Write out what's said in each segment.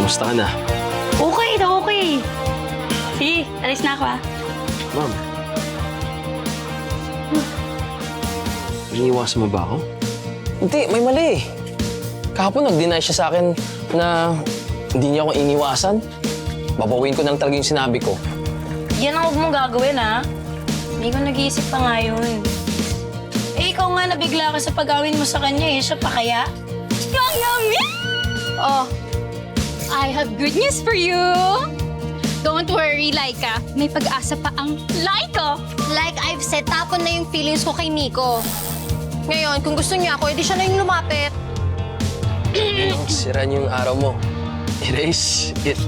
Kumusta ka na? Okay na okay. Sige, alis na ako Ma'am. Iniiwasan mo ba ako? Hindi, may mali. Kahapon nag-deny siya sa akin na hindi niya ako iniwasan. Babawin ko nang talaga yung sinabi ko. Yan ang huwag mong gagawin, ha? Hindi ko nag-iisip pa nga yun. Eh, ikaw nga nabigla ka sa pag-awin mo sa kanya, eh. Siya pa kaya? Oh, I have good news for you. Don't worry, Laika. May pag-asa pa ang Laika. Like I've said, tapon na yung feelings ko kay Nico. Ngayon, kung gusto niya ako, edi siya na yung lumapit. Sira niyo yung araw mo. Erase it.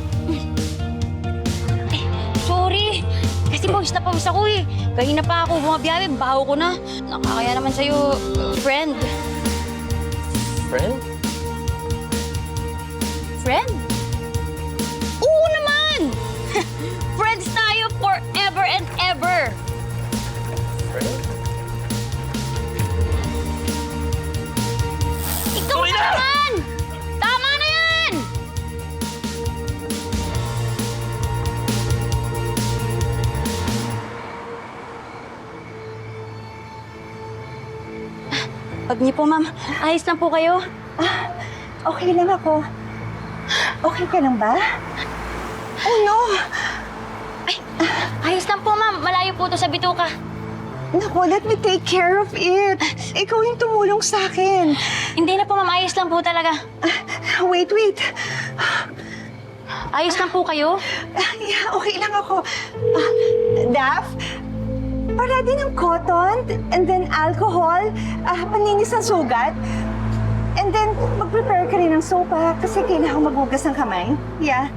Sorry. Kasi pawis na pawis ako, eh. Kanina pa ako bumabiyahe, baho ko na. Nakakaya naman sa'yo, friend. Friend? Friend? Oo naman! Friends tayo forever and ever! Friend? Ikaw na naman! Tama na yan! Pag niyo po, ma'am. Ayos lang po kayo. Okay lang ako. Okay ka lang ba? Oh no! Ayos lang po, ma'am. Malayo po to sa bituka. Naku, let me take care of it. Ikaw yung tumulong sa akin. Hindi na po, ma'am. Ayos lang po talaga. Wait. Ayos lang po kayo. Yeah, okay lang ako. Daph, parati ng cotton and then alcohol, panlinis ng sugat. And then, mag-prepare ka rin ng soap, kasi kailangan maghugas ng kamay. Yeah.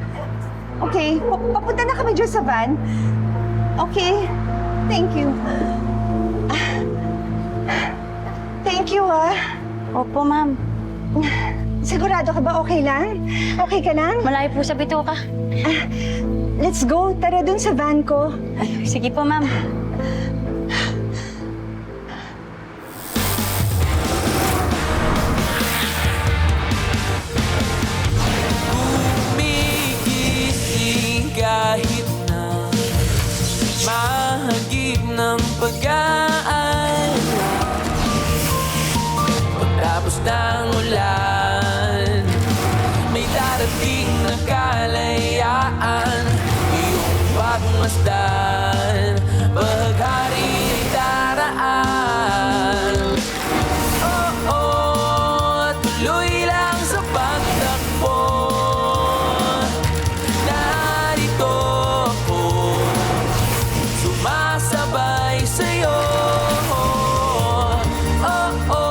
Okay, papunta na kami dyan sa van. Okay, thank you. Thank you, Opo, ma'am. Sigurado ka ba okay lang? Okay ka lang? Malayo po sa bituka. Let's go. Tara dun sa van ko. Ay, sige po, ma'am. Gumigising kahit na mahagip ng pag-aalala. Pagtapos ng ulan, may darating na kalayaan. Iyong pagmasdan, paghari ay daraan. Oo, tuloy lang sa pagtakbo. Narito ako, sumasabay sa'yo. Oo,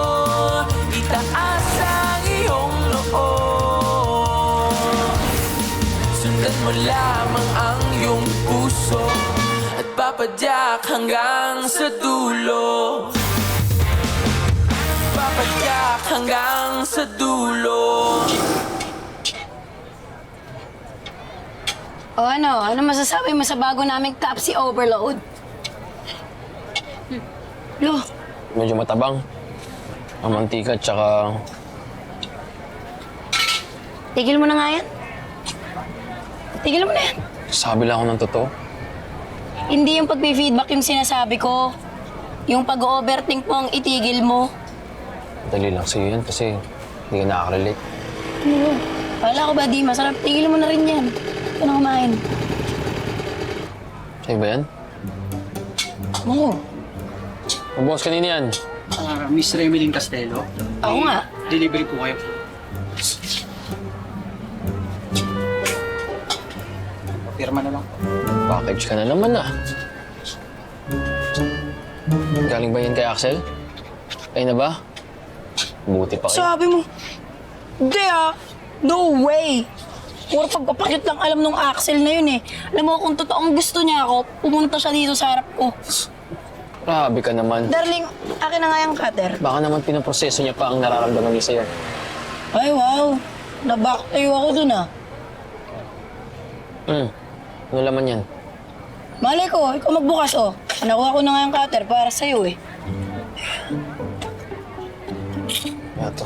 itaas ang iyong noo. Sundan mo lamang ang iyong puso at papadyak hanggang sa dulo. Papadyak hanggang sa dulo. O ano? Ano masasabi mo sa bago naming Tapsi Overload? Lo, Medyo matabang. Ang mantika tsaka... tigil mo na nga yan. Tigil mo na yan. Sabi lang ako ng totoo. Hindi yung pag-feedback yung sinasabi ko. Yung pag-overthink mo ang itigil mo. Dali lang sa'yo yan kasi hindi ka nakaka-relate. Ano? Kala ko ba di masarap? Tigil mo na rin yan. Ito na kumain. Sa'yo ba yan? Oo. Ang boss kanina yan. Miss Remelin Castelo. Ako nga. Delivery po kayo. Pirma na lang. Package ka na naman Galing ba yan kay Axel? Ay na ba? Buti pa kayo. Sabi mo, hindi no way. Puro pagpapakit lang alam nung Axel na yun eh. Alam mo, kung totoong gusto niya ako, pumunta siya dito sa harap ko. Grabe ka naman. Darling, akin na nga yung cutter. Baka naman pinaproseso niya pa ang nararamdaman niya sa'yo. Ay, wow. Naback tayo ako dun Ano laman yan? Malay ko, ikaw magbukas Nakuha ko na nga yung cutter para sa'yo eh. Yato.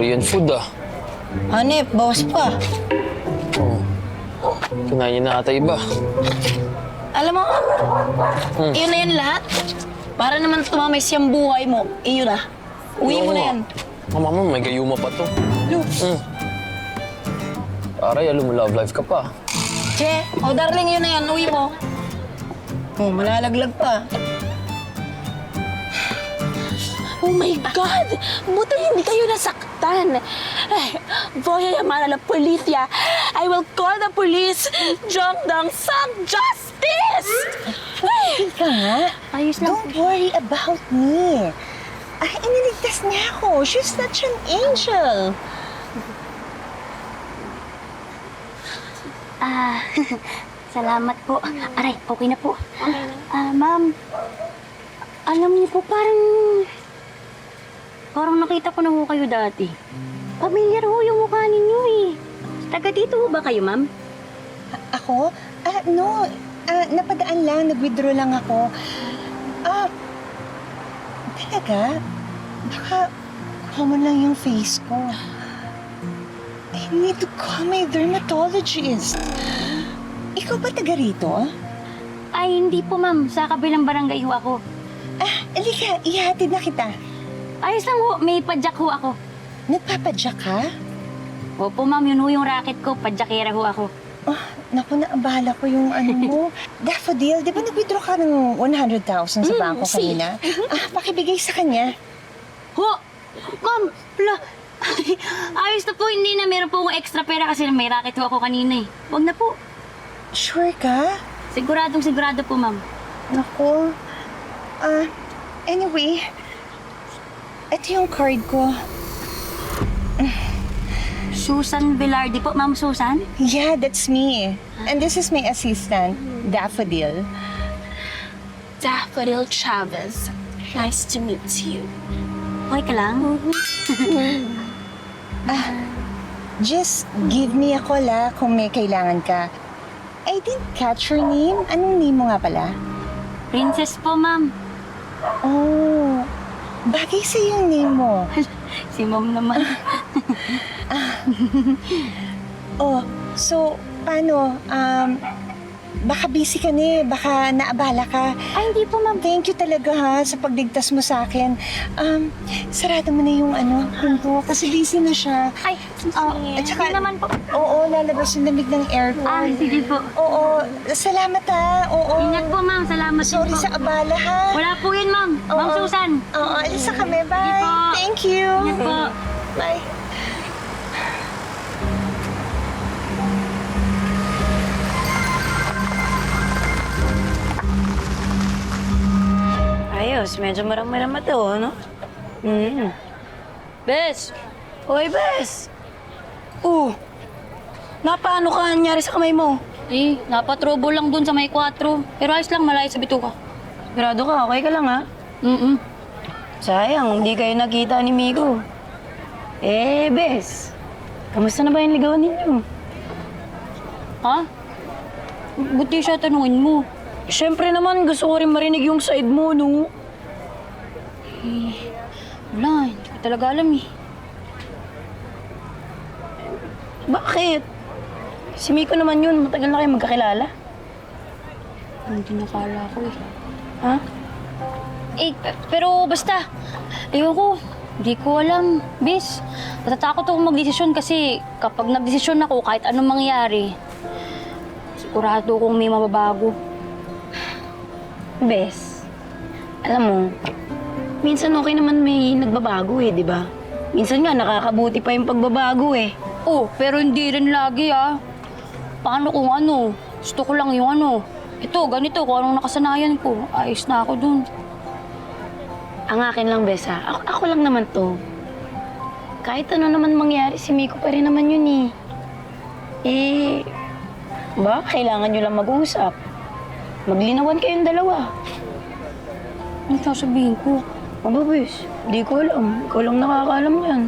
Korean food ah. Hanep, bawas pa. Oh. Kinain niya na ata iba. Alam mo, iyon na yan lahat. Para naman tumamay siyang buhay mo, iyon na. Uwi mo na yan. Mama mo, may gayuma pa to. Lu. Aray, alam mo, love life ka pa. Che, oh darling, yun na yan. Uwi mo. Oh, malalaglag pa. Oh my God! Buti hindi kayo nasaktan. Voy a llamar a la policía. I will call the police. Jump down some justice! Ika nga. Ayos lang. Don't worry about me. Ay, iniligtas niya ako. She's such an angel. Salamat po. Aray, okay na po. Ma'am, alam niyo po, parang nakita ko na ho kayo dati. Pamilyar ho yung mukha ninyo eh. Taga dito ho ba kayo, ma'am? Ako? No. Napadaan lang. Nag-withdraw lang ako. Talaga? Baka common lang yung face ko. I need to call my dermatologist. Ikaw ba taga rito? Ay, hindi po, ma'am. Sa kabilang barangay ho ako. Alika, ihatid na kita. Ayos lang ho, may padyak ho ako. Nagpapadyak ka? Opo, ma'am, yun ho yung racket ko. Padyakera ho ako. Oh, naku, naabala ko yung ano mo. Daffodil, di ba nag-withdraw ka ng 100,000 sa bangko kanina? Pakibigay sa kanya. Ho! Ma'am! Wala! Ayos na po, hindi na. Meron po akong extra pera kasi may racket ho ako kanina eh. Huwag na po. Sure ka? Siguradong sigurado po, ma'am. Naku. Anyway, ito yung card ko. Susan Velarde po, Ma'am Susan. Yeah, that's me. And this is my assistant, Daffodil. Daffodil Chavez. Nice to meet you. Okay ka lang? Just give me a call kung may kailangan ka. I didn't catch your name. Anong name mo nga pala? Princess po, ma'am. Oh, bagay sa yung name mo. Si ma'am naman. Oh, so, paano? Baka busy ka na eh. Baka naabala ka. Ay, hindi po, ma'am. Thank you talaga ha sa pagligtas mo sa akin. Sarado mo na yung pinto kasi busy na siya. Ay, At saka, hindi naman po. Oo, lalabas yung lamig ng aircon. Sige po. Oo, salamat ha. Oo. Ingat po, ma'am. Salamat din Sorry po. sa abala ha. Wala po yun, ma'am. Ma'am Oo. Susan. Oo, alis na kami. Bye. Sige po. Thank you. Ingat po. Bye. Ayos, medyo marang-marama to, no? Bes! Hoy, Bes! Napaano ka nangyari sa kamay mo? Eh, napatrobo lang dun sa may 4. Pero ayos lang, malayo sa bituka. Sigurado ka, okay ka lang ha? Sayang, hindi kayo nakita ni Miko. Bes, kamusta na ba yung ligawan ninyo? Ha? Buti siya tanungin mo. Siyempre naman, gusto ko rin marinig yung side mo, no? Wala, hindi ko talaga alam eh. Bakit? Si Miko naman yun, matagal na kayo magkakilala. Hindi nakala ko eh. Ha? Pero basta, ayoko. Hindi ko alam, bis. Natatakot ako magdesisyon kasi kapag nagdesisyon ako, kahit anong mangyari, sigurado kong may mababago. Bes, alam mo, minsan okay naman may nagbabago di ba? Minsan nga nakakabuti pa yung pagbabago Oh, pero hindi rin lagi Paano kung ano? Gusto ko lang yung ito, ganito, kung anong nakasanayan ko. Ayos na ako dun. Ang akin lang, Bes ako lang naman to. Kahit ano naman mangyari, si Miko pa rin naman yun ba, kailangan nyo lang mag-usap. Maglinawan kayong dalawa. Ano sasabihin ko? Aba, Bes, di ko alam. Ikaw lang nakakaalam yan.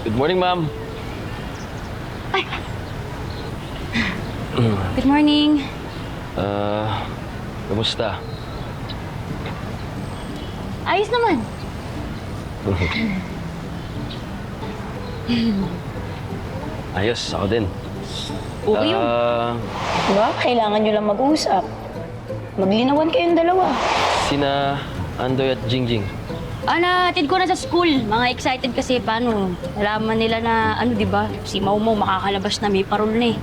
Good morning, ma'am. Good morning. Kamusta? Ayos naman. Ayos, ako din. Okay yun. Diba? Kailangan nyo lang mag-usap. Maglinawan kayong dalawa. Sina Andoy at Jingjing. Natid ko na sa school. Mga excited kasi paano. Nalaman nila na, di ba? Si Mau Mau makakalabas na may parol na eh.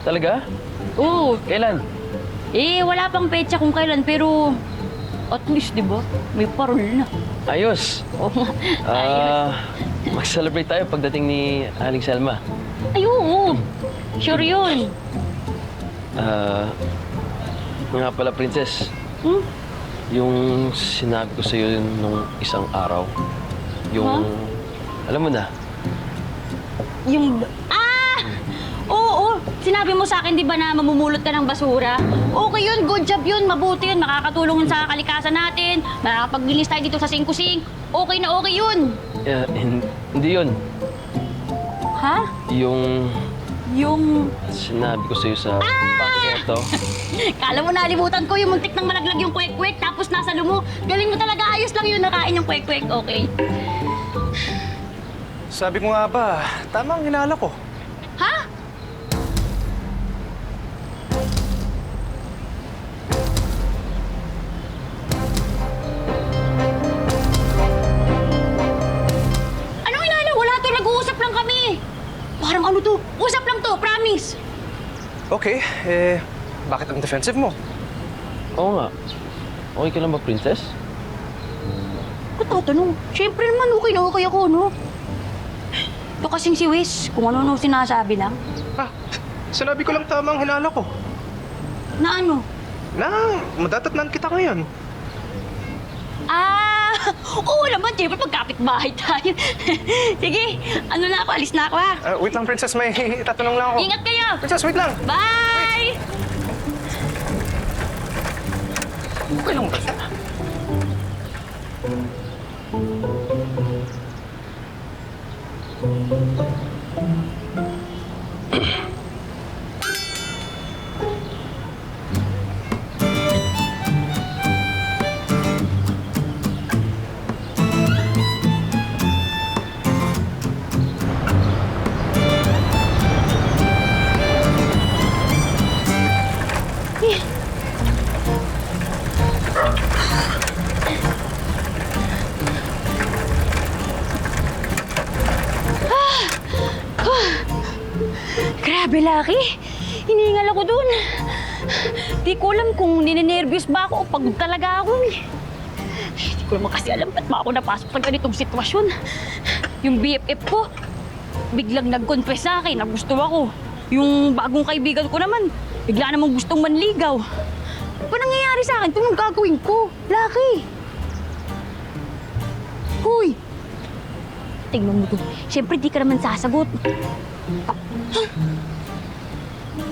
Talaga? Oo. Kailan? Wala pang petsa kung kailan, pero at least, di ba? May parol na. Ayos. Oo nga. Mag-celebrate tayo pagdating ni Aling Selma. Ay, oo. Sure yun. Nga pala, Princess. Yung sinabi ko sa'yo nung isang araw. Yung, alam mo na. Yung... Oo. Sinabi mo sa akin, di ba, na mamumulot ka ng basura? Okay yun, good job yun, mabuti yun. Makakatulong yun sa kalikasan natin. Makakapaglinis tayo dito sa sink-sink. Okay na okay yun. Hindi yun. Ha? Yung Yung... sinabi ko sa'yo sa pangketo. Kala mo nalimutan ko yung muntik ng malaglag yung kwek-kwek tapos nasa lumo. Galing mo talaga, ayos lang yun, nakain yung kwek-kwek, okay. Sabi ko nga ba, tama ang hinala ko. Ha? Anong inala? Wala to, nag-uusap lang kami. Parang ano to, usap lang to, promise. Okay, bakit ang defensive mo? Oo nga. Okay ka lang ba, Princess? Ba't tatanong? Siyempre naman, okay na okay ako, no? Ito kasing si Wes, kung ano-ano sinasabi lang. Sinabi ko lang tama ang hinala ko. Na ano? Na, madatatnan kita ngayon. Oo naman, siyempre pagkapit-bahay tayo. Sige, ano na ako, alis na ako ha. Wait lang, Princess, may itatanong lang ako. Ingat kayo! Princess, wait lang! Bye! Okay lang ba? Grabe, Lucky. Hiningal ako dun. Di ko alam kung ninenervyos ba ako o pagod talaga ako. Di ko naman kasi alam ba't ba ako napasok sa ganitong sitwasyon. Yung BFF ko, biglang nag-confess sa akin na gusto ako. Yung bagong kaibigan ko naman, bigla namang gustong manligaw. Ano ba nangyayari sa akin? Ito nung gagawin ko. Lucky! Hoy! Tingnan mo to. Siyempre, di ka naman sasagot.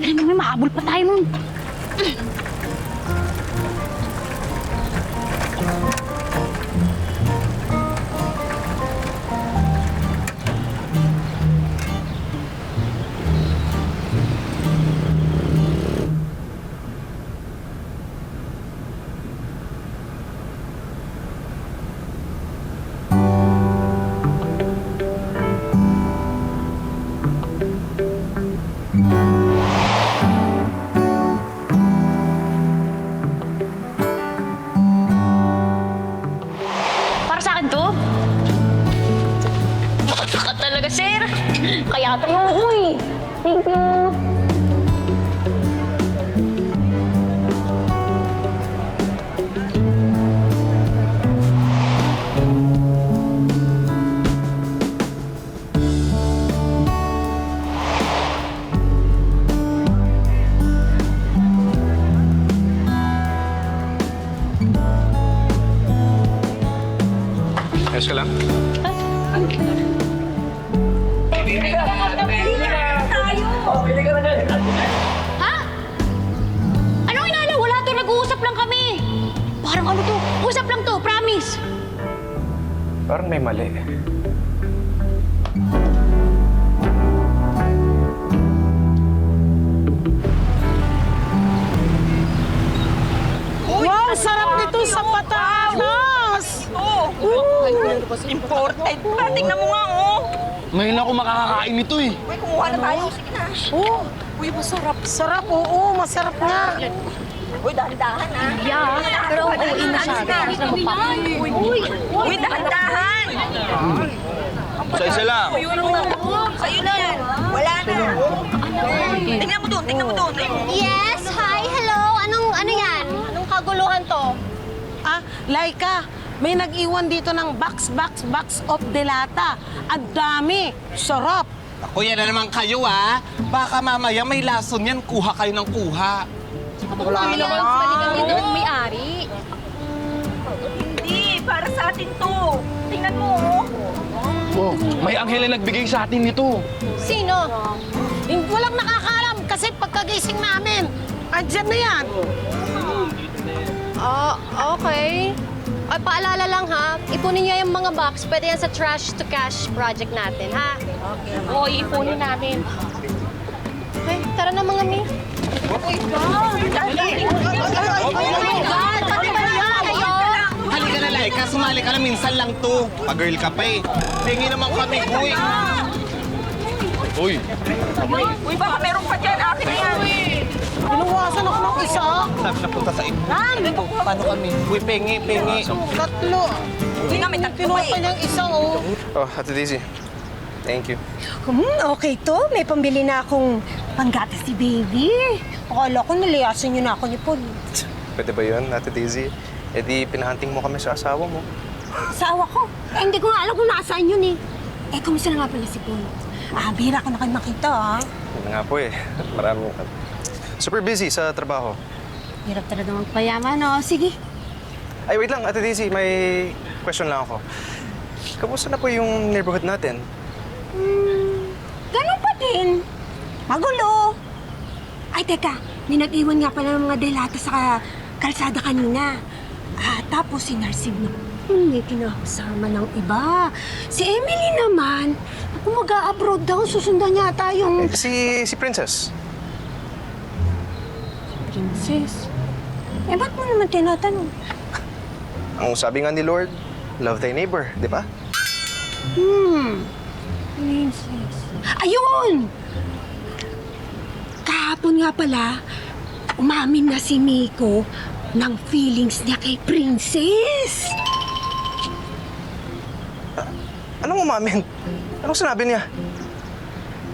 Alam mo, may mahabol pa tayo nun. Para sa akin to? Baka ka talaga, sir. Kaya tayo, uy. Thank you. Ayos ka lang? Ha? Anong inala? Wala to, nag-uusap lang kami. Parang ano to? Usap lang to, promise. Parang may mali. sarap nito sa patatas! Imported pa. Tingnan mo nga, oh. Ngayon ako makakakain nito eh. Uy, kumuha na tayo. Sige na. Oh, uy, masarap. Sarap, oo, masarap nga. Uy, dahan-dahan, ah. Yeah, pero uuwi na siya. Uy, dahan-dahan. Isa lang. Sa'yo na yan. Wala na. Tingnan mo doon, tingnan mo doon. Yes, hi, hello. Ano yan? Anong kaguluhan to? Ah, Laika, may nag-iwan dito ng box of delata. Ang dami. Sarap. Kuya na naman kayo, ah. Baka mamaya may lason yan, kuha kayo ng kuha. Wala naman. Balikan dito ang may-ari. Hindi, para sa atin to. Tingnan mo, oh. Oh, may anghel na nagbigay sa atin nito. Sino? Walang nakakalam kasi pagkagising namin, andyan na yan. Okay. Ay, paalala lang ha, ipunin niyo yung mga box. Pwede yan sa trash to cash project natin, ha? Okay. Oo, ipunin namin. Okay, tara na mga mi. Halika na, Laika. Sumali ka na. Minsan lang to. Pag-girl ka pa eh. Hingi naman kami, kuy. Uy, Uy, baka meron pa dyan. Akin na yan. Inuwasan ako ng isa. Sabi na punta sa ito. Paano kami? Kuy, pengi. Tatlo. Uy, na, may tatlo Kinuha pa pa eh. niyang isa, oh. oh, Ate Daisy. Thank you. Okay to. May pambili na akong panggatas si baby. Akala ko nalayasan niyo na ako ni Paul. Pwede ba yun, Ate Daisy? E di pinahunting mo kami sa asawa mo. Asawa ko. Eh, hindi ko nga alam kung nasaan yun eh. Eh, kumusta na nga pala si Paul? Bira ko na kayo makita, ha? Yun na nga po eh. Maraming... Super busy sa trabaho. Hirap talaga magpayaman, no? Sige. Ay, wait lang, Ate Daisy. May question lang ako. Kamusta na po yung neighborhood natin? Ganun pa din. Magulo. Ay, teka. May nag-iwan nga pala ng mga delata sa kalsada kanina. Tapos si Narcib na may kinakasama ng iba. Si Emily naman, kung mag-a-abroad daw, susundan yata yung... Si Princess. Princess. Eh, ba't mo naman tinatanong? Ang sabi nga ni Lord, love thy neighbor, di ba? Princess. Ayun! Kahapon nga pala, umamin na si Miko ng feelings niya kay Princess. Anong umamin? Anong sinabi niya?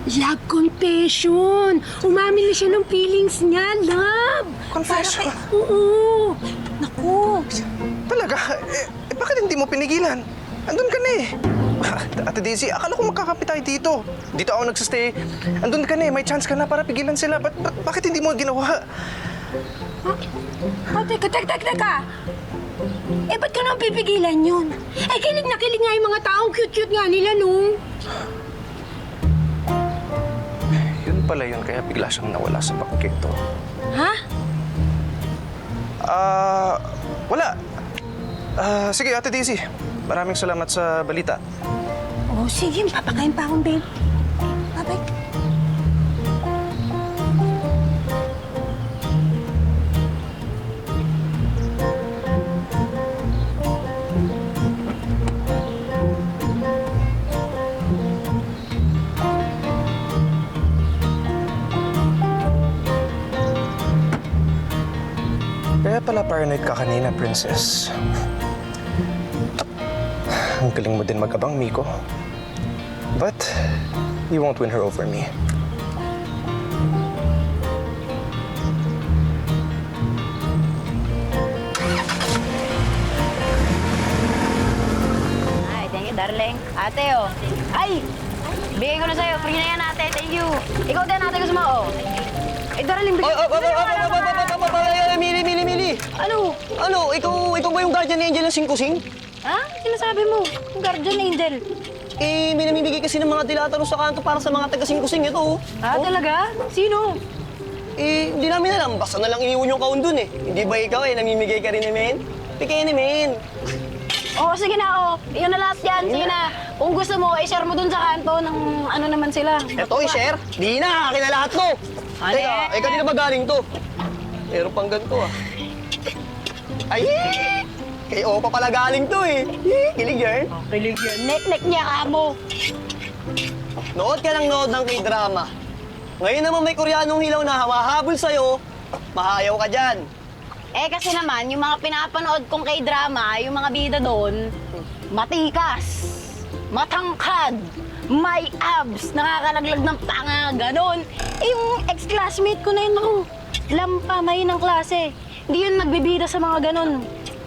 Love confession. Umamin na siya ng feelings niya, love. Confession? Oo. Naku. Talaga? Bakit hindi mo pinigilan? Andun ka na eh. Ate Daisy, akala ko magkakapit tayo dito. Dito ako nagsistay. Andun ka na eh. May chance ka na para pigilan sila. Bakit hindi mo ginawa? Teka. Eh, ba't ka nang pipigilan yun? Eh, kilig na kilig nga yung mga taong cute-cute nga nila, no? Yun pala yun, kaya bigla siyang nawala sa pakikito. Ha? Wala. Sige, Ate Daisy. Maraming salamat sa balita. Oh, sige. Papakain pa akong babe. Bye-bye. Kaya pala paranoid ka kanina, Princess. Ang galing mo din mag-abang, Miko. But, you won't win her over me. Ay, thank you, darling. Ate, oh. Ay! Bigay ko na sa'yo. Free na yan, ate. Thank you. Ikaw din, ate, gusto mo, oh. Eh, darling, bigay ko Mili! Ano? Ikaw ba yung guardian angel ng Singkusing? Ha? Sinasabi mo? Yung guardian angel. Eh, may namimigay kasi ng mga dilataro sa kanto para sa mga taga-Singkusing. Ito, oh. Ah, talaga? Sino? Eh, hindi namin alam. Basta na lang iniwan yung kaon dun, eh. Hindi ba ikaw, eh? Namimigay ka rin, eh, men? Bigay ni men. Oo, sige na, oh. Yun na lahat yan. Sige na. Kung gusto mo, i-share mo dun sa kanto ng ano naman sila. Ito, i-share. Di na, akin na lahat to. Ano Teka, kanina ba galing to? Meron pang ganito, ah. Ay! Kay Opa pala galing to eh. Kilig yan. Kilig yan. Nek-nek niya ka mo. Nood ka ng nood ng K-drama. Ngayon naman may Koreanong hilaw na hamahabol sa'yo, mahayaw ka dyan. Eh kasi naman, yung mga pinapanood kong K-drama, yung mga bida doon, matikas, matangkad, may abs, nakakalaglag ng tanga, ganon. Eh, yung ex-classmate ko na yun ako, lampamay ng klase. Hindi yun nagbibida sa mga ganon.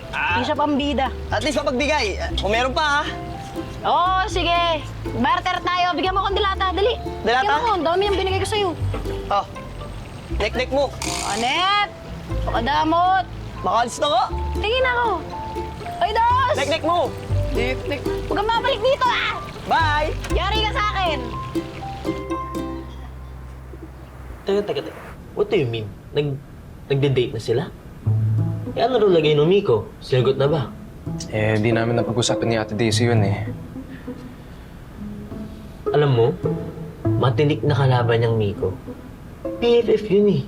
Hindi siya pambida. At least mapagbigay. Kung meron pa ha. Oo, sige. Barter tayo. Bigyan mo akong dilata. Dali. Dilata? Bigyan mo ako. Ang dami yung binigay ko sa'yo. Oh, nek-nek mo. Anet! Pakadamot! Makalis na ka. Tingin ako. Ay, Dos! Nek-nek mo. Nek-nek. Huwag kang mabalik dito, ah! Bye! Yari ka sa akin! Teka. What do you mean? Nagde-date na sila? Eh, ano rin lagay ng Miko? Sinagot na ba? Eh, di namin napag-usapan ni Ate Daisy yun eh. Alam mo, matinik na kalaban niyang Miko. PFF yun eh.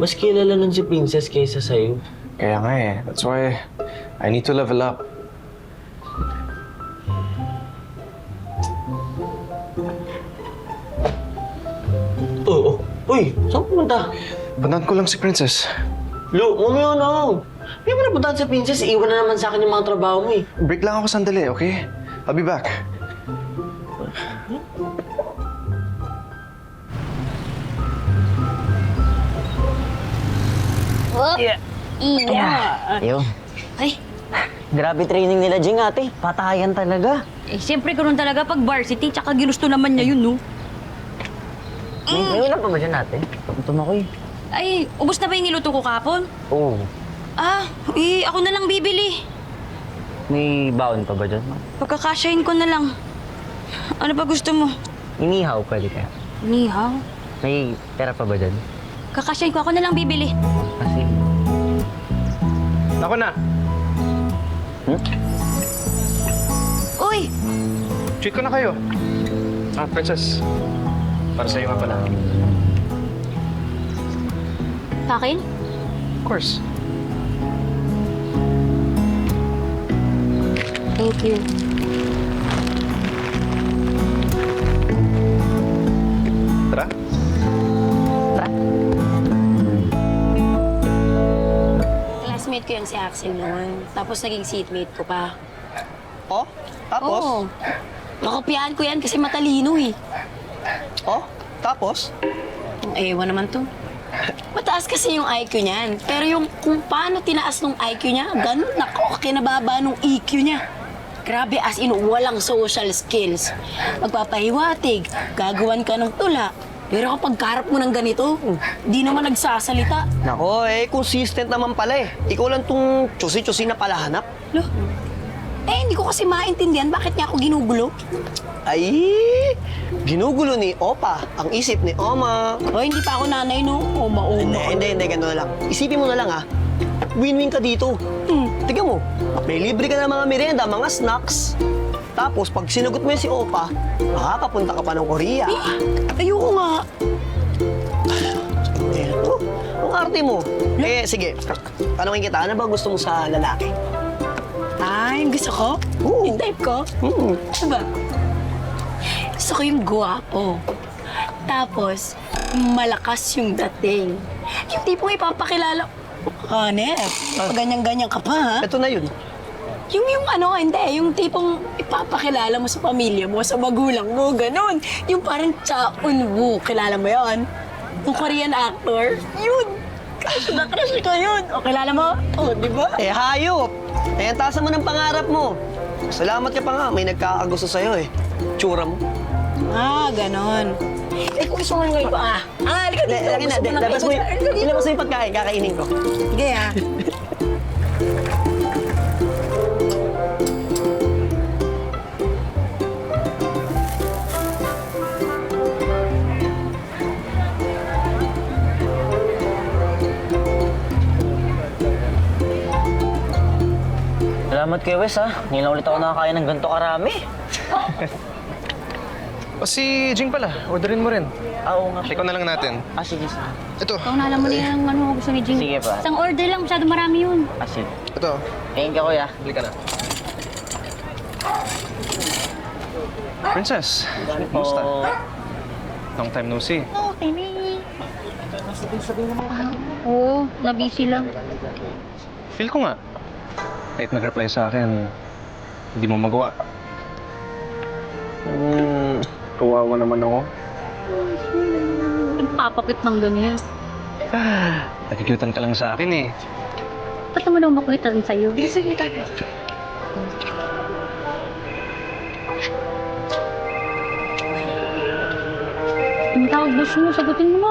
Mas kilala nun si Princess kaysa sa'yo. Kaya nga eh. That's why I need to level up. Oo. Uy, saan pumunta? Puntahan ko lang si Princess. Lu, mamaya na. May mo napuntahan si Princess, iwan na naman sa akin yung mga trabaho mo eh. Break lang ako sandali, okay? I'll be back. Ayun. Ay, Grabe training nila, Jing, ate. Patayan talaga. eh, siyempre ganun talaga pag varsity, tsaka ginusto naman niya yun, no? May ulam pa ba dyan, ate? Gutom ako eh. Ay, ubos na ba yung niluto ko kapon? Oo. Ako na lang bibili. May baon pa ba dyan? Pagkakasyahin ko na lang. Ano pa gusto mo? Inihaw, pwede kaya. Nihaw. May pera pa ba dyan? Kakasyahin ko, ako na lang bibili. Kasi... Ako na! Uy! Treat ko na kayo. Princess. Para sa'yo nga pala. Sa akin? Of course. Thank you. Tara. Classmate ko yan si Axel noon. Tapos naging seatmate ko pa. Oh, tapos? Oo. Nakopyahan ko yan kasi matalino eh. Oh, tapos? Ewan naman to. Mataas kasi yung IQ niyan. Pero yung kung paano tinaas nung IQ niya, ganun, nako, kinababa nung EQ niya. Grabe, as in, walang social skills. Magpapahiwatig, gagawan ka ng tula. Pero kapag karap mo ng ganito, di naman nagsasalita. Nako, consistent naman pala eh. Ikaw lang tong tsusi-tsusi na palahanap. Lo, hindi ko kasi maintindihan bakit niya ako ginugulo. Ay, ginugulo ni Opa ang isip ni Oma. Hindi pa ako nanay, no? Oma. Hindi, gano'n lang. Isipin mo na lang ha, win-win ka dito. Tignan mo, may libre ka ng mga merienda, mga snacks. Tapos, pag sinagot mo yun si Opa, makakapunta ka pa ng Korea. Ayoko nga. Ang arte mo. Sige, tanongin kita, ano ba gusto mo sa lalaki? Yung gusto ko? Yung type ko? Ano ba? Gusto ko yung guwapo. Tapos, malakas yung dating. Yung tipong ipapakilala. Hanep, pag ganyan-ganyan ka pa, ha? Ito na yun. Yung tipong ipapakilala mo sa pamilya mo, sa magulang mo, ganun. Yung parang Cha Eun-woo, kilala mo yon? Yung Korean actor. Yun! Crush na crush ko yun. O, kilala mo? O, di ba? Hayop! Ang taas mo ng pangarap mo. Salamat ka pa nga, may nagkakagusto sa'yo eh. Tsura mo. Ganon. Kung gusto mo ngayon pa, halika dito. Lagi na, labas mo yung pagkain, kakainin ko. Sige, Salamat kay Wes, ha. Ngayon lang ulit ako nakakain ng ganito karami. O si Jing pala, orderin mo rin. Oo nga. Ikaw na lang natin. Sige. Ito, Ikaw na alam mo na yung ano gusto ni Jing. Sige pa. Isang order lang, masyado marami yun. Sige. ito. Thank you, kuya. Bili ka na. Princess, kumusta? Long time no see. Okay, Oo, nabisi lang. Feel ko nga. Kahit nag-reply sa akin, hindi mo magawa. Kawawa naman ako. Nagpapakit ng ganyan. Nakikiutan ka lang sa akin eh. Ba't naman ako makita rin sa'yo? Sige, tayo. Ang tawag boss mo, sagutin mo na.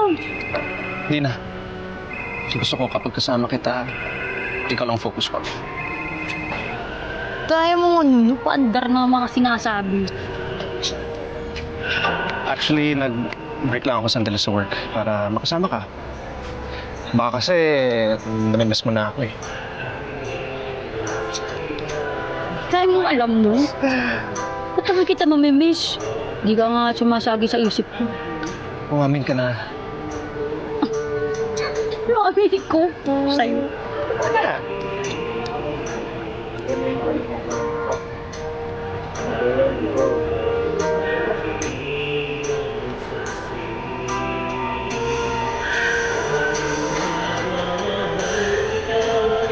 Hindi na. Gusto ko kapag kasama kita, ikaw lang focus ko. Kaya mo ano, paandar na mga sinasabi. Actually, nag-break lang ako sandali sa work para makasama ka. Baka kasi namimiss mo na ako eh. Kaya mo alam no? Ba't naman kita mamimiss? Di ka nga sumasagi sa isip ko. Umamin ka na. Nakaminig ko sa'yo.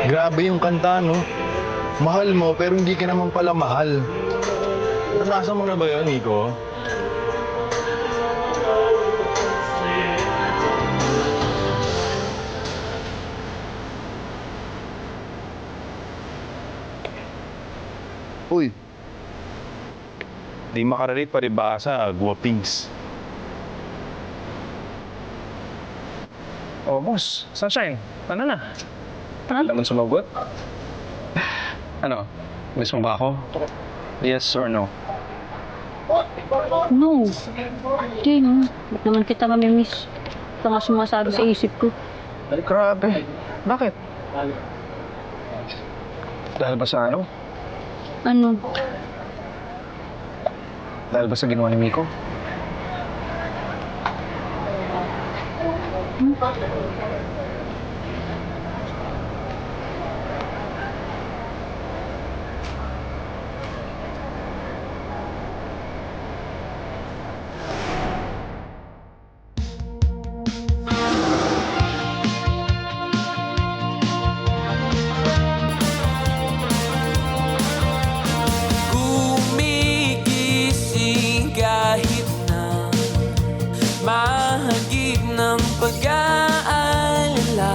Grabe yung kanta, no? Mahal mo, pero hindi ka naman pala mahal. Nabasa mo na ba yun, Nico? Uy. Di makarelate pa rin ba sa guwapings? Oh, boss. Sunshine. Ano na? Naman sumagot? Ano? Miss mo ba ako? Yes or no? No. Hindi no. Ba't naman kita mamimiss? Ito nga sumasabi sa isip ko. Grabe. Bakit? Dahil ba sa ano? Ano? Dahil ba sa ginawa ni Miko? Gumigising kahit na mahagip ng pag-aalala.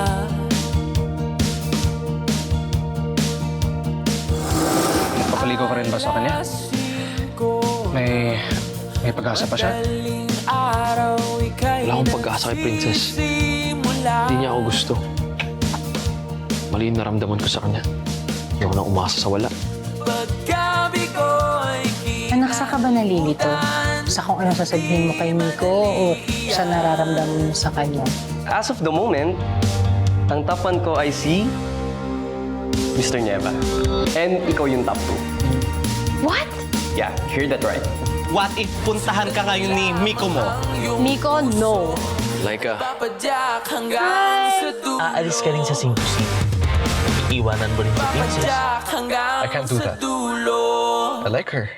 Papaligo ka rin ba sa kanya? May pag-asa pa siya? Wala akong pag-asa kay Princess. Hindi niya ako gusto. Mali yung naramdaman ko sa kanya. Hindi ako nang umasa sa wala. Anak, sa ka ba nalilito? Sa kung ano sasabihin mo kay Miko o sa nararamdaman mo sa kanya? As of the moment, ang top 1 ko ay si Mr. Nieva. And ikaw yung top 2. What? Yeah, hear that right. What if puntahan ka ngayon ni Miko mo? Miko, no. Laika, Aalis ka rin sa Cinco City. Iiwanan mo rin si Princess. I can't do that. I like her.